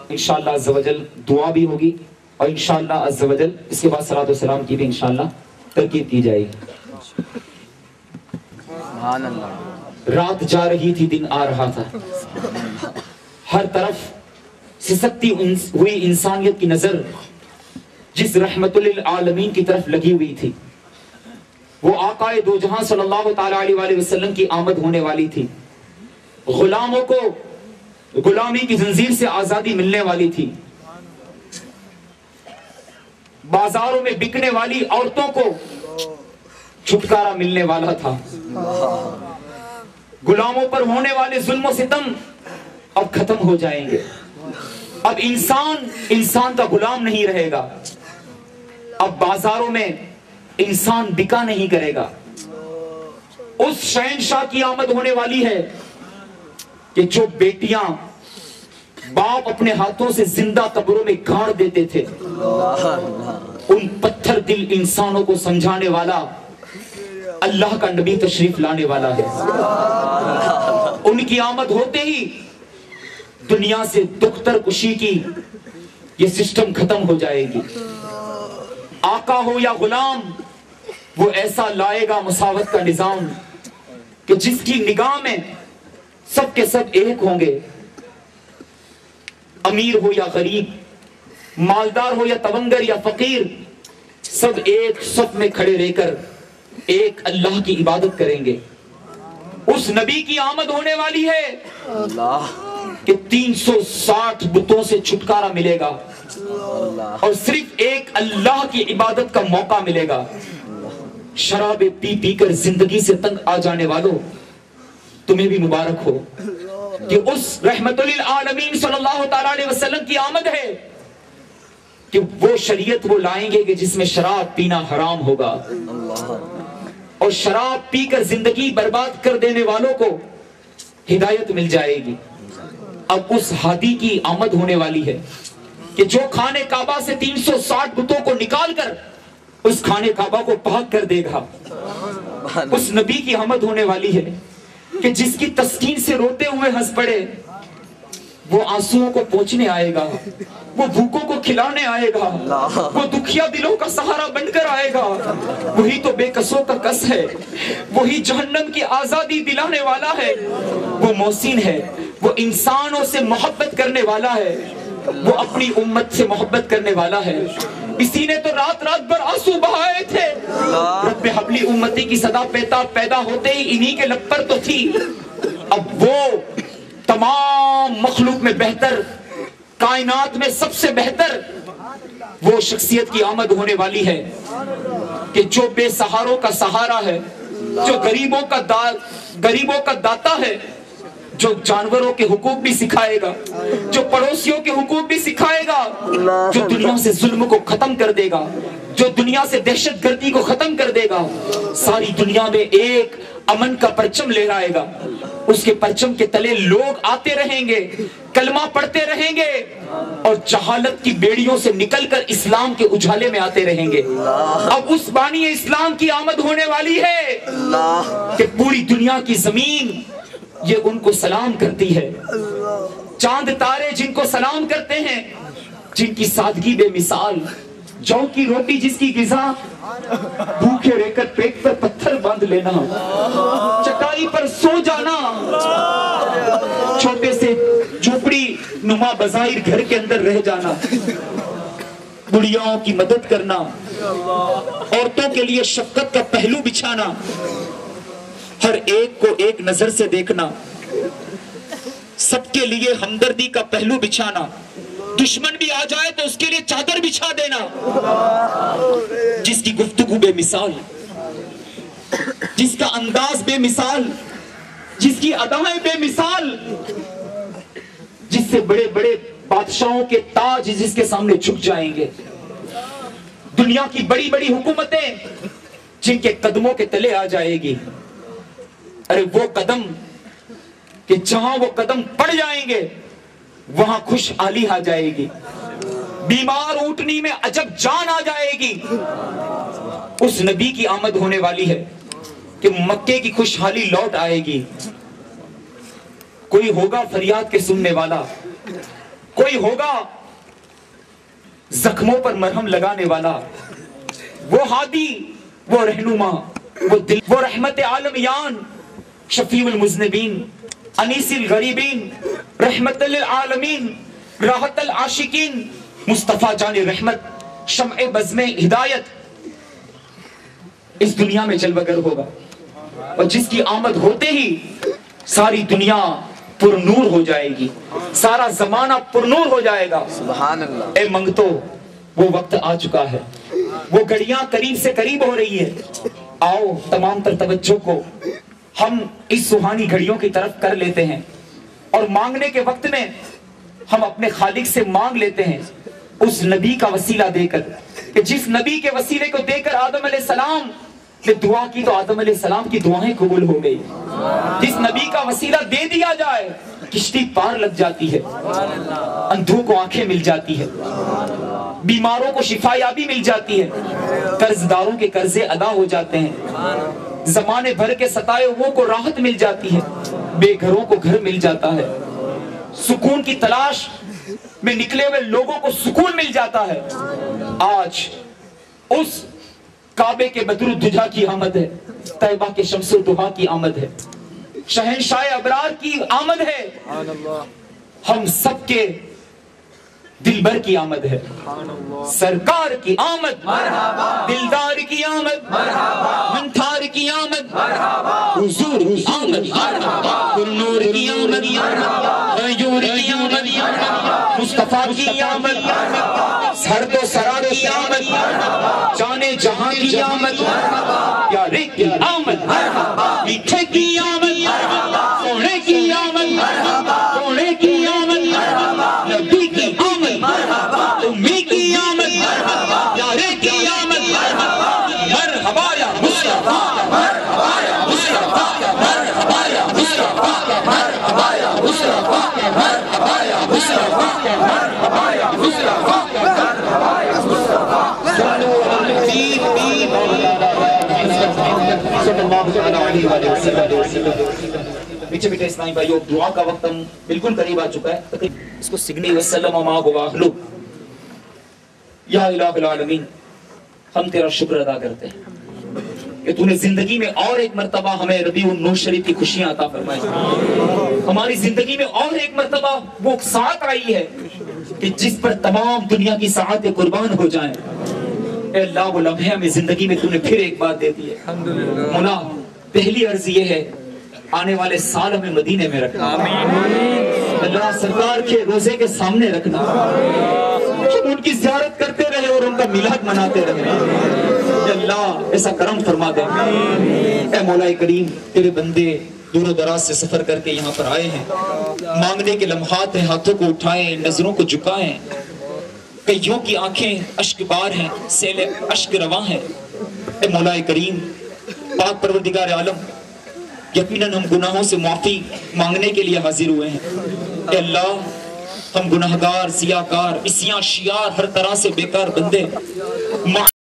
انشاءاللہ عز و جل دعا بھی ہوگی اور انشاءاللہ عز و جل اس کے بعد صلاۃ و سلام کی بھی انشاءاللہ ترکیب کی جائے گی۔ رات جا رہی تھی دن آ رہا تھا، ہر طرف سسکتی ہوئی انسانیت کی نظر جس رحمت للعالمین کی طرف لگی ہوئی تھی وہ آقا دو جہاں صلی اللہ تعالی علیہ وآلہ وسلم کی آمد ہونے والی تھی، غلاموں کو غلامی کی زنجیر سے آزادی ملنے والی تھی، بازاروں میں بکنے والی عورتوں کو چھٹکارا ملنے والا تھا، غلاموں پر ہونے والے ظلم و ستم اب ختم ہو جائیں گے، اب انسان کا غلام نہیں رہے گا، اب بازاروں میں انسان بکا نہیں کرے گا۔ اس شہنشاہ کی آمد ہونے والی ہے کہ جو بیٹیاں باپ اپنے ہاتھوں سے زندہ قبروں میں گاڑ دیتے تھے، ان پتھر دل انسانوں کو سمجھانے والا اللہ کا نبی تشریف لانے والا ہے۔ ان کی آمد ہوتے ہی دنیا سے دختر کشی کی یہ سسٹم ختم ہو جائے گی. آقا ہو یا غلام وہ ایسا لائے گا مساوات کا نظام کہ جس کی نگاہ میں سب کے سب ایک ہوں گے. امیر ہو یا غریب, مالدار ہو یا تونگر یا فقیر, سب ایک صف میں کھڑے رہ کر ایک اللہ کی عبادت کریں گے. اس نبی کی آمد ہونے والی ہے کہ 360 بتوں سے چھٹکارا ملے گا اور صرف ایک اللہ کی عبادت کا موقع ملے گا. شراب پی پی کر زندگی سے تنگ آ جانے والوں, تمہیں بھی مبارک ہو کہ اس رحمت للعالمین صلی اللہ تعالیٰ علیہ وسلم کی آمد ہے کہ وہ شریعت وہ لائیں گے کہ جس میں شراب پینا حرام ہوگا, اور شراب پی کر زندگی برباد کر دینے والوں کو ہدایت مل جائے گی. اب اس ہادی کی آمد ہونے والی ہے کہ جو خانہ کعبہ سے 360 بتوں کو نکال کر اس خانہ کعبہ کو پاک کر دے گا. اس نبی کی آمد ہونے والی ہے کہ جس کی تسکین سے روتے ہوئے ہنس پڑے وہ آنسوؤں کو پوچھنے آئے گا, وہ بھوکوں کو کھلانے آئے گا, وہ دکھیا دلوں کا سہارا بن کر آئے گا. وہی تو بے کسوں کا کس ہے, وہی جہنم کی آزادی دلانے والا ہے. وہ محسن ہے, وہ انسانوں سے محبت کرنے والا ہے, وہ اپنی امت سے محبت کرنے والا ہے. اسی نے تو رات رات بھر آنسو بہائے تھے. رب حبلی امتی کی صدا پیدا ہوتے ہی انہی کے لب پر تو تھی. اب وہ تمام مخلوق میں بہتر, کائنات میں سب سے بہتر وہ شخصیت کی آمد ہونے والی ہے کہ جو بے سہاروں کا سہارا ہے, جو غریبوں کا داتا ہے, جو جانوروں کے حقوق بھی سکھائے گا, جو پڑوسیوں کے حقوق بھی سکھائے گا, جو دنیا سے ظلم کو ختم کر دے گا, جو دنیا سے دہشت گردی کو ختم کر دے گا. ساری دنیا میں ایک امن کا پرچم لہرائے گا. اس کے پرچم کے تلے لوگ آتے رہیں گے, کلمہ پڑھتے رہیں گے اور جہالت کی بیڑیوں سے نکل کر اسلام کے اجالے میں آتے رہیں گے. اب اس بانی اسلام کی آمد ہونے والی ہے کہ پوری دنیا کی زمین یہ ان کو سلام کرتی ہے. چاند تارے جن کو سلام کرتے ہیں, جن کی سادگی بے مثال, جو کی روٹی جس کی غذا, بھوکے رہ کر پیٹ پر پتھر باندھ لینا, چٹائی پر سو جانا, چھوٹے سے جھوپڑی نما بظاہر گھر کے اندر رہ جانا, بڑھیاؤں کی مدد کرنا, عورتوں کے لیے شفقت کا پہلو بچھانا, ہر ایک کو ایک نظر سے دیکھنا, سب کے لیے ہمدردی کا پہلو بچھانا, دشمن بھی آ جائے تو اس کے لیے چادر بچھا دینا. جس کی گفتگو بے مثال, جس کا انداز بے مثال, جس کی ادائیں بے مثال, جس سے بڑے بڑے بادشاہوں کے تاج جس کے سامنے جھک جائیں گے. دنیا کی بڑی بڑی حکومتیں جن کے قدموں کے تلے آ جائے گی. ارے وہ قدم کہ جہاں وہ قدم پڑ جائیں گے وہاں خوشحالی آ جائے گی, بیمار اونٹنی میں عجب جان آ جائے گی. اس نبی کی آمد ہونے والی ہے کہ مکے کی خوشحالی لوٹ آئے گی. کوئی ہوگا فریاد کے سننے والا, کوئی ہوگا زخموں پر مرہم لگانے والا, وہ ہادی, وہ رہنما, وہ رحمت عالمیان, شفیع المذنبین, انیس الغریبین, رحمت للعالمین, راحت العاشقین, مصطفیٰ جان رحمت, شمع بزم ہدایت, اس دنیا میں جلوہ گر ہوگا. اور جس کی آمد ہوتے ہی ساری دنیا پر نور ہو جائے گی, سارا زمانہ پر نور ہو جائے گا. سبحان اللہ. اے منگتو, وہ وقت آ چکا ہے, وہ گھڑیاں قریب سے قریب ہو رہی ہے. آؤ تمام تر توجہ کو ہم اس سہانی گھڑیوں کی طرف کر لیتے ہیں, اور مانگنے کے وقت میں ہم اپنے خالق سے مانگ لیتے ہیں اس نبی کا وسیلہ دے کر, کہ جس نبی کے وسیلے کو دے کر آدم علیہ السلام نے دعا کی تو آدم علیہ السلام کی دعائیں قبول ہو گئی. جس نبی کا وسیلہ دے دیا جائے کشتی پار لگ جاتی ہے, اندھوں کو آنکھیں مل جاتی ہے, بیماروں کو شفا یابی مل جاتی ہے, قرض داروں کے قرضے ادا ہو جاتے ہیں, زمانے بھر کے ستائے ہوئے کو راحت مل جاتی ہے. بے گھروں کو گھر مل جاتا ہے، سکون کی تلاش میں نکلے ہوئے لوگوں کو سکون مل جاتا ہے۔ آج اس کعبے کے بدر الدجا کی آمد ہے، طیبہ کے شمس الضحیٰ کی آمد ہے، شہنشاہ ابرار کی آمد ہے، ہم سب کے دلبر کی آمد ہے، سرکار کی آمد، دلدار کی آمد، منتھار کی آمد، حضور کی آمد، نور کی آمد، غیور کی آمد، مصطفیٰ کی آمد، سرد و سرا کی آمد، جانے جہاں کی آمد، پیارے کی آمد، میٹھے کی آمد، سونے کی آمد، سونے کی آمد، نبی کی آمد، امی کی آمد، پیارے کی آمد، مرحبا یا مصطفیٰ، مرحبا یا مصطفیٰ، مرحبا یا مصطفیٰ، مرحبا یا مصطفیٰ، مرحبا یا مصطفیٰ، مرحبا یا مصطفیٰ، مرحبا یا مصطفیٰ، صلو علی الحبیب صلی اللہ علیہ وسلم۔ پیچھے بیٹھے اسلامی بھائیو، دعا کا وقت ہم بالکل قریب آ چکا ہے، اس کو سگنی وسلم وما گواہلو۔ یا الہ العالمین، ہم تیرا شکر ادا کرتے ہیں کہ تو نے زندگی میں اور ایک مرتبہ ہمیں ربیع النور شریف کی خوشیاں عطا فرمائی، ہماری زندگی میں اور ایک مرتبہ وہ ساعت آئی ہے کہ جس پر تمام دنیا کی ساعتیں قربان ہو جائیں۔ اے اللہ، وہ لمحے ہمیں زندگی میں تو نے پھر ایک بات دے دی ہے۔ مولا، پہلی عرض یہ ہے، آنے والے سال ہمیں مدینے میں رکھنا، اللہ سرکار کے روزے کے سامنے رکھنا، ہم ان کی زیارت کرتے رہے اور ان کا میلاد مناتے رہے۔ اے اللہ، ایسا کرم فرما دے۔ اے مولا کریم، تیرے بندے دور و دراز سے سفر کر کے یہاں پر آئے ہیں، مانگنے کے لمحات ہیں، ہاتھوں کو اٹھائیں، نظروں کو جھکائیں، کئیوں کی آنکھیں اشک بار ہیں، سیل اشک رواں ہیں۔ اے مولا کریم، پاک پروردگار عالم، یقیناً ہم گناہوں سے معافی مانگنے کے لیے حاضر ہوئے ہیں۔ اے اللہ، ہم گناہگار، سیاہکار، عصیاں شیار، ہر طرح سے بیکار بندے